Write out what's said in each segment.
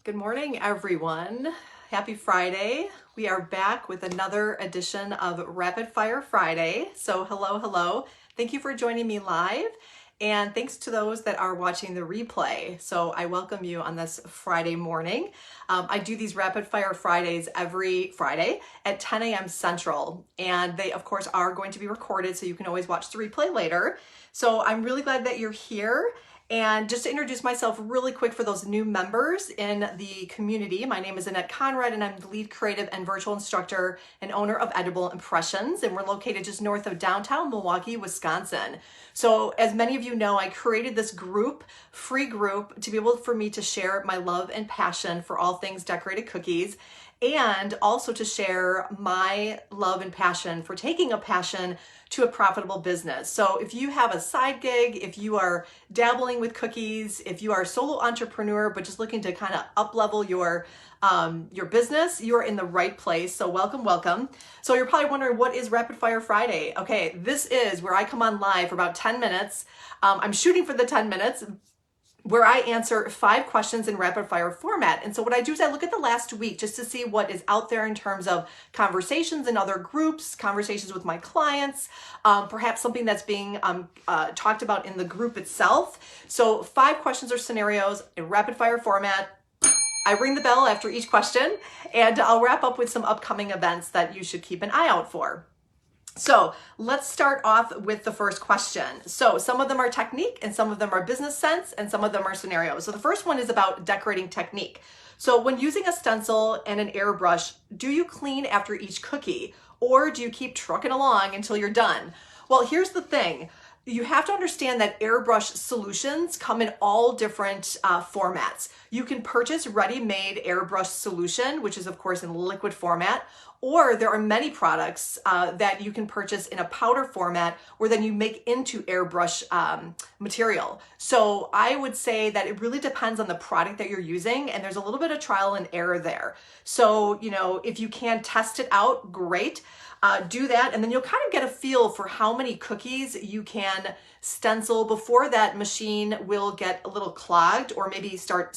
Good morning, everyone. Happy Friday. We are back with another edition of Rapid Fire Friday. So hello. Thank you for joining me live. And thanks to those that are watching the replay. So I welcome you on this Friday morning. I do these Rapid Fire Fridays every Friday at 10 a.m. Central. And they, of course, are going to be recorded, so you can always watch the replay later. So I'm really glad that you're here. And just to introduce myself really quick for those new members in the community, my name is Annette Conrad and I'm the lead creative and virtual instructor and owner of Edible Impressions. And we're located just north of downtown Milwaukee, Wisconsin. So as many of you know, I created this group, free group, to be able for me to share my love and passion for all things decorated cookies, and also to share my love and passion for taking a passion to a profitable business. So if you have a side gig, if you are dabbling with cookies, if you are a solo entrepreneur but just looking to kind of up level your business, you're in the right place. So welcome. So you're probably wondering, what is Rapid Fire Friday? Okay, this is where I come on live for about 10 minutes. I'm shooting for the 10 minutes, where I answer 5 questions in rapid fire format. And so what I do is I look at the last week just to see what is out there in terms of conversations in other groups, conversations with my clients, perhaps something that's being talked about in the group itself. So 5 questions or scenarios in rapid fire format. I ring the bell after each question, and I'll wrap up with some upcoming events that you should keep an eye out for. So let's start off with the first question. So some of them are technique and some of them are business sense and some of them are scenarios. So the first one is about decorating technique. So when using a stencil and an airbrush, do you clean after each cookie or do you keep trucking along until you're done? Well, here's the thing. You have to understand that airbrush solutions come in all different formats. You can purchase ready-made airbrush solution, which is of course in liquid format, or there are many products that you can purchase in a powder format where then you make into airbrush material. So I would say that it really depends on the product that you're using, and there's a little bit of trial and error there. So, if you can test it out, great. Do that, and then you'll kind of get a feel for how many cookies you can stencil before that machine will get a little clogged or maybe start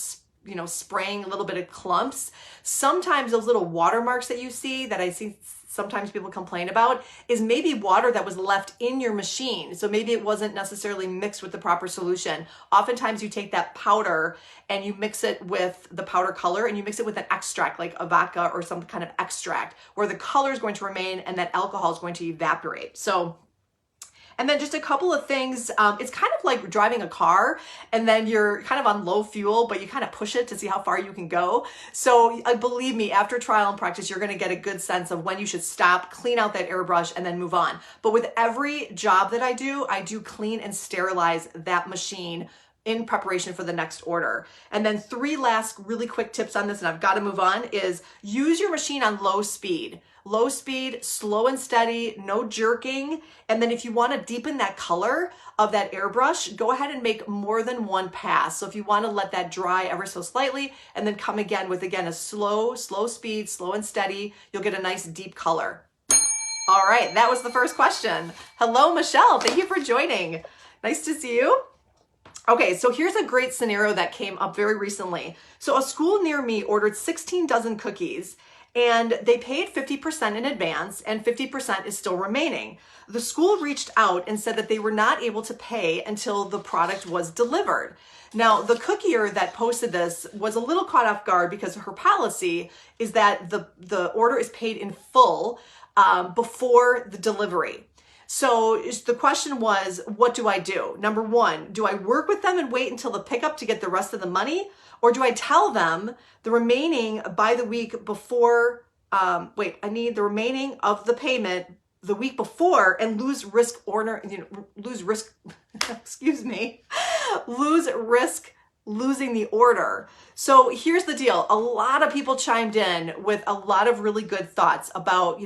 spraying a little bit of clumps. Sometimes those little watermarks that you see, that I see sometimes people complain about, is maybe water that was left in your machine. So maybe it wasn't necessarily mixed with the proper solution. Oftentimes you take that powder and you mix it with the powder color and you mix it with an extract like a vodka or some kind of extract where the color is going to remain and that alcohol is going to evaporate. And then just a couple of things, it's kind of like driving a car and then you're kind of on low fuel, but you kind of push it to see how far you can go. So believe me, after trial and practice, you're gonna get a good sense of when you should stop, clean out that airbrush, and then move on. But with every job that I do clean and sterilize that machine in preparation for the next order. And then 3 last really quick tips on this, and I've got to move on, is use your machine on low speed. Low speed, slow and steady, no jerking. And then if you want to deepen that color of that airbrush, go ahead and make more than 1 pass. So if you want to let that dry ever so slightly and then come again with, a slow speed, slow and steady, you'll get a nice deep color. All right, that was the first question. Hello, Michelle. Thank you for joining. Nice to see you. Okay, so here's a great scenario that came up very recently. So a school near me ordered 16 dozen cookies and they paid 50% in advance and 50% is still remaining. The school reached out and said that they were not able to pay until the product was delivered. Now, the cookier that posted this was a little caught off guard because her policy is that the order is paid in full before the delivery. So the question was, what do I do? Number 1, do I work with them and wait until the pickup to get the rest of the money? Or do I tell them the remaining by the week before, I need the remaining of the payment the week before and lose risk losing the order. So here's the deal. A lot of people chimed in with a lot of really good thoughts about,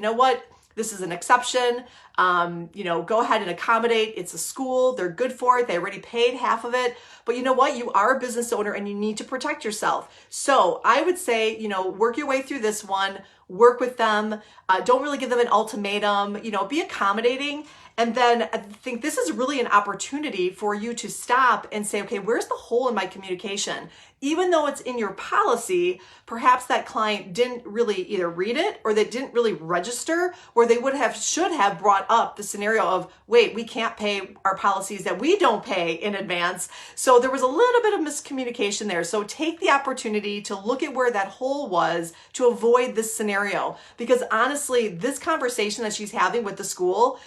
this is an exception. Go ahead and accommodate. It's a school. They're good for it. They already paid half of it. But you know what? You are a business owner and you need to protect yourself. So I would say, work your way through this one. work with them. Don't really give them an ultimatum, be accommodating. And then I think this is really an opportunity for you to stop and say, okay, where's the hole in my communication? Even though it's in your policy, perhaps that client didn't really either read it or they didn't really register, or they should have brought up the scenario of, wait, we can't pay our policies that we don't pay in advance. So there was a little bit of miscommunication there. So take the opportunity to look at where that hole was to avoid this scenario. Because honestly, this conversation that she's having with the school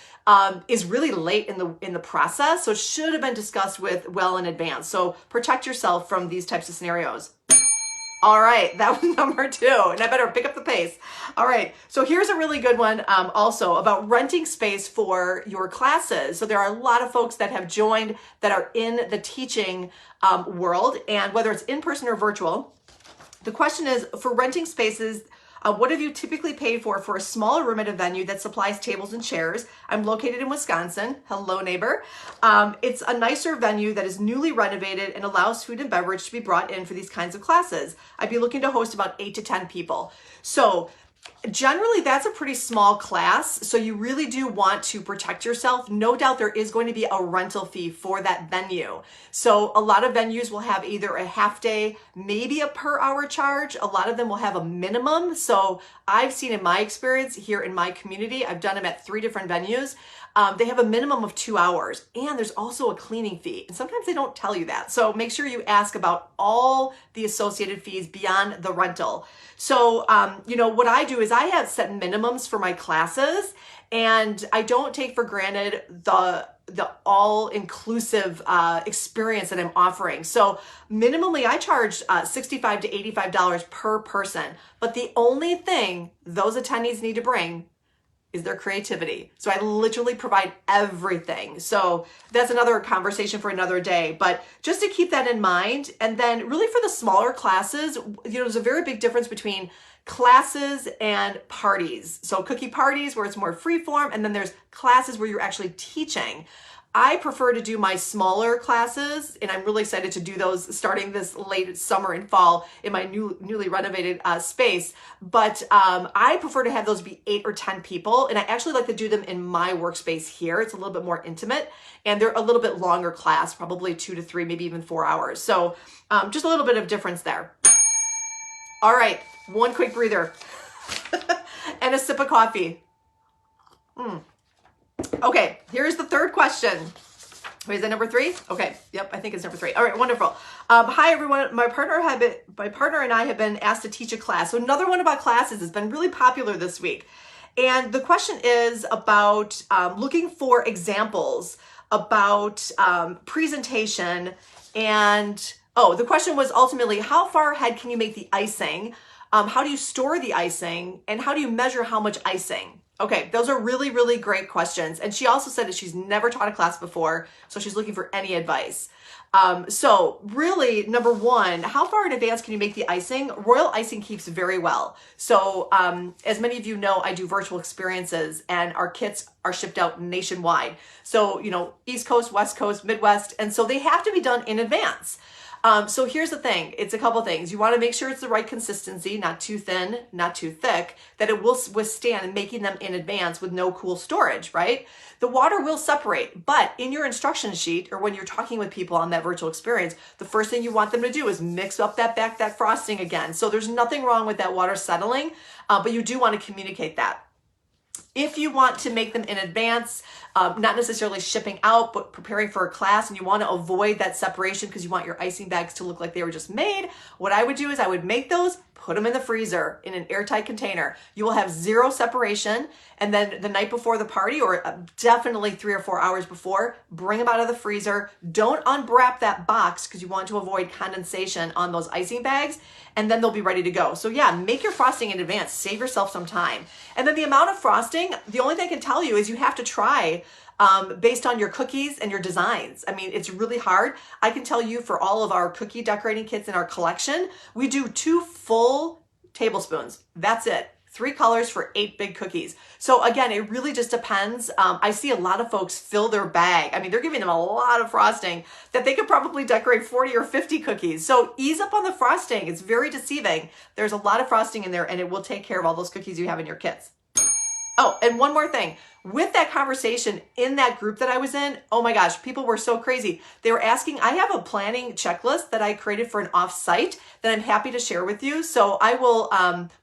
is really late in the process. So it should have been discussed with well in advance. So protect yourself from these types of scenarios. All right, that was number 2, and I better pick up the pace. All right, so here's a really good one also about renting space for your classes. So there are a lot of folks that have joined that are in the teaching world, and whether it's in person or virtual, the question is for renting spaces, what have you typically paid for a smaller room at a venue that supplies tables and chairs? I'm located in Wisconsin. Hello, neighbor. It's a nicer venue that is newly renovated and allows food and beverage to be brought in for these kinds of classes. I'd be looking to host about 8 to 10 people. So generally, that's a pretty small class, so you really do want to protect yourself. No doubt there is going to be a rental fee for that venue. So a lot of venues will have either a half day, maybe a per hour charge. A lot of them will have a minimum. So I've seen in my experience here in my community, I've done them at 3 different venues. They have a minimum of 2 hours, and there's also a cleaning fee. And sometimes they don't tell you that. So make sure you ask about all the associated fees beyond the rental. So, what I do is I have set minimums for my classes, and I don't take for granted the all-inclusive experience that I'm offering. So minimally, I charge $65 to $85 per person. But the only thing those attendees need to bring is their creativity. So I literally provide everything. So that's another conversation for another day, but just to keep that in mind. And then really for the smaller classes, there's a very big difference between classes and parties. So cookie parties where it's more free form, and then there's classes where you're actually teaching. I prefer to do my smaller classes, and I'm really excited to do those starting this late summer and fall in my newly renovated space. But I prefer to have those be 8 or 10 people, and I actually like to do them in my workspace here. It's a little bit more intimate, and they're a little bit longer class, probably 2 to 3, maybe even 4 hours. So just a little bit of difference there. All right, one quick breather and a sip of coffee. Okay, here's the third question. Wait, is that number 3? Okay, yep, I think it's number 3. All right, wonderful. Hi everyone. My partner and I have been asked to teach a class. So another one about classes has been really popular this week. And the question is about looking for examples about presentation. And the question was ultimately, how far ahead can you make the icing? How do you store the icing? And how do you measure how much icing? Okay, those are really, really great questions. And she also said that she's never taught a class before, so she's looking for any advice. So really, number 1, how far in advance can you make the icing? Royal Icing keeps very well. So as many of you know, I do virtual experiences, and our kits are shipped out nationwide. So, East Coast, West Coast, Midwest, and so they have to be done in advance. So here's the thing. It's a couple things. You want to make sure it's the right consistency, not too thin, not too thick, that it will withstand making them in advance with no cool storage, right? The water will separate, but in your instruction sheet or when you're talking with people on that virtual experience, the first thing you want them to do is mix up that frosting again. So there's nothing wrong with that water settling, but you do want to communicate that. If you want to make them in advance, not necessarily shipping out, but preparing for a class, and you want to avoid that separation because you want your icing bags to look like they were just made, what I would do is I would make those, put them in the freezer in an airtight container. You will have 0 separation. And then the night before the party, or definitely 3 or 4 hours before, bring them out of the freezer. Don't unwrap that box because you want to avoid condensation on those icing bags, and then they'll be ready to go. So yeah, make your frosting in advance. Save yourself some time. And then the amount of frosting, the only thing I can tell you is you have to try based on your cookies and your designs. I mean, it's really hard. I can tell you for all of our cookie decorating kits in our collection, we do 2 full tablespoons. That's it. 3 colors for 8 big cookies. So again, it really just depends. I see a lot of folks fill their bag. I mean, they're giving them a lot of frosting that they could probably decorate 40 or 50 cookies. So ease up on the frosting. It's very deceiving. There's a lot of frosting in there and it will take care of all those cookies you have in your kits. Oh, and one more thing. With that conversation in that group that I was in, oh my gosh, people were so crazy. They were asking, I have a planning checklist that I created for an off-site that I'm happy to share with you. So I will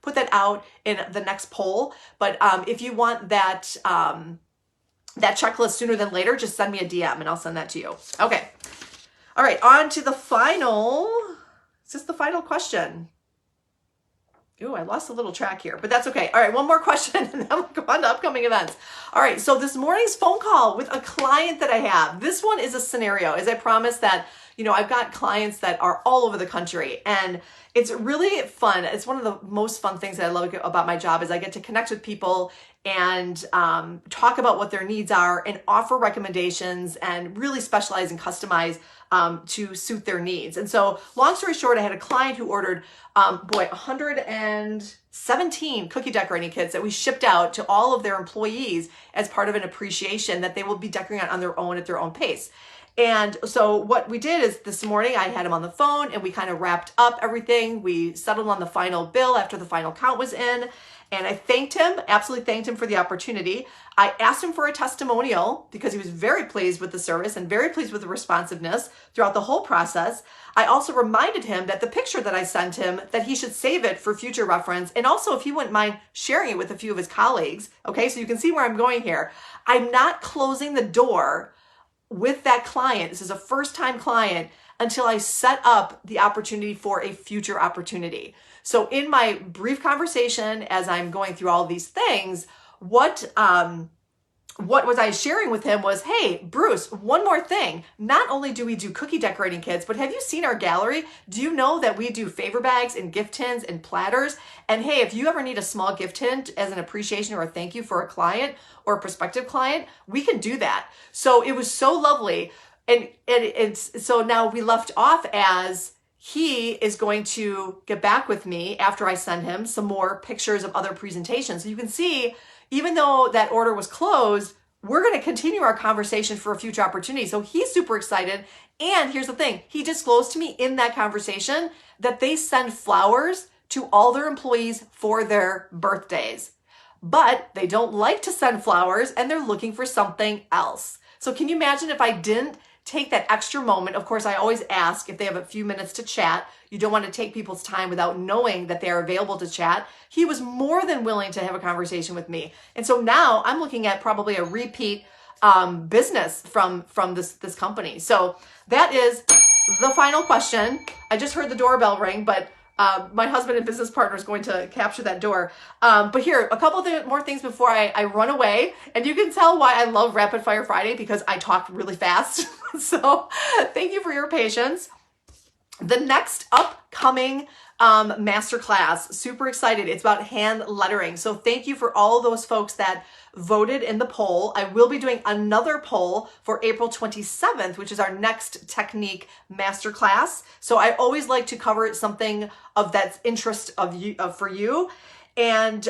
put that out in the next poll. But if you want that, that checklist sooner than later, just send me a DM and I'll send that to you. Okay. All right, on to the final, is this the final question? Ooh, I lost a little track here, but that's okay. All right, one more question and then we'll go on to upcoming events. All right, so this morning's phone call with a client that I have. This one is a scenario, as I promised that, you know, I've got clients that are all over the country and it's really fun. It's one of the most fun things that I love about my job is I get to connect with people and talk about what their needs are and offer recommendations and really specialize and customize to suit their needs. And so long story short, I had a client who ordered, 117 cookie decorating kits that we shipped out to all of their employees as part of an appreciation that they will be decorating on their own at their own pace. And so what we did is this morning I had him on the phone and we kind of wrapped up everything. We settled on the final bill after the final count was in. And I thanked him, absolutely thanked him for the opportunity. I asked him for a testimonial because he was very pleased with the service and very pleased with the responsiveness throughout the whole process. I also reminded him that the picture that I sent him, that he should save it for future reference. And also if he wouldn't mind sharing it with a few of his colleagues. Okay, so you can see where I'm going here. I'm not closing the door with that client. This is a first-time client until I set up the opportunity for a future opportunity. So in my brief conversation, as I'm going through all these things, what was I sharing with him was, hey, Bruce, one more thing. Not only do we do cookie decorating kits, but have you seen our gallery? Do you know that we do favor bags and gift tins and platters? And hey, if you ever need a small gift tin as an appreciation or a thank you for a client or a prospective client, we can do that. So it was so lovely. And so now we left off as he is going to get back with me after I send him some more pictures of other presentations. So you can see, even though that order was closed, we're going to continue our conversation for a future opportunity. So he's super excited. And here's the thing, he disclosed to me in that conversation that they send flowers to all their employees for their birthdays, but they don't like to send flowers and they're looking for something else. So can you imagine if I didn't take that extra moment? Of course, I always ask if they have a few minutes to chat. You don't want to take people's time without knowing that they are available to chat. He was more than willing to have a conversation with me. And so now I'm looking at probably a repeat business from this company. So that is the final question. I just heard the doorbell ring, but my husband and business partner is going to capture that door. But here, a couple of more things before I run away. And you can tell why I love Rapid Fire Friday, because I talk really fast. So thank you for your patience. The next upcoming masterclass, super excited. It's about hand lettering. So thank you for all those folks that voted in the poll. I will be doing another poll for April 27th, which is our next technique masterclass. So I always like to cover something of that interest of you, for you. And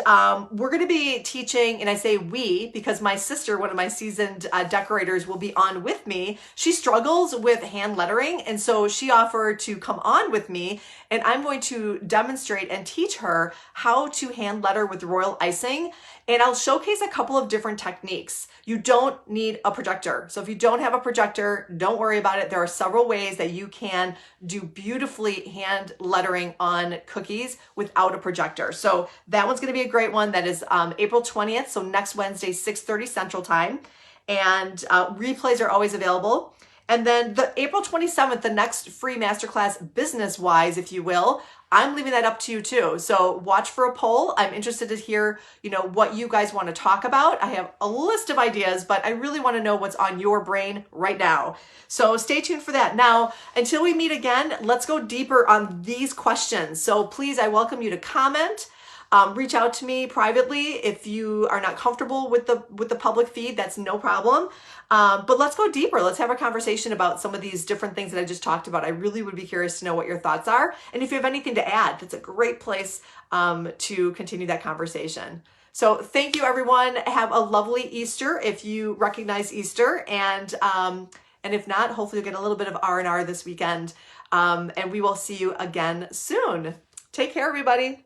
we're going to be teaching, and I say we because my sister, one of my seasoned decorators, will be on with me. She struggles with hand lettering, and so she offered to come on with me, and I'm going to demonstrate and teach her how to hand letter with royal icing. And I'll showcase a couple of different techniques. You don't need a projector. So if you don't have a projector, don't worry about it. There are several ways that you can do beautifully hand lettering on cookies without a projector. So that one's going to be a great one. That is April 20th. So next Wednesday, 6:30 Central Time. And replays are always available. And then the April 27th, the next free masterclass, business-wise, if you will, I'm leaving that up to you too. So watch for a poll. I'm interested to hear, what you guys want to talk about. I have a list of ideas, but I really want to know what's on your brain right now. So stay tuned for that. Now, until we meet again, let's go deeper on these questions. So please, I welcome you to comment. Reach out to me privately if you are not comfortable with the public feed. That's no problem. But let's go deeper. Let's have a conversation about some of these different things that I just talked about. I really would be curious to know what your thoughts are. And if you have anything to add, that's a great place to continue that conversation. So thank you, everyone. Have a lovely Easter if you recognize Easter. And if not, hopefully you'll get a little bit of R&R this weekend. And we will see you again soon. Take care, everybody.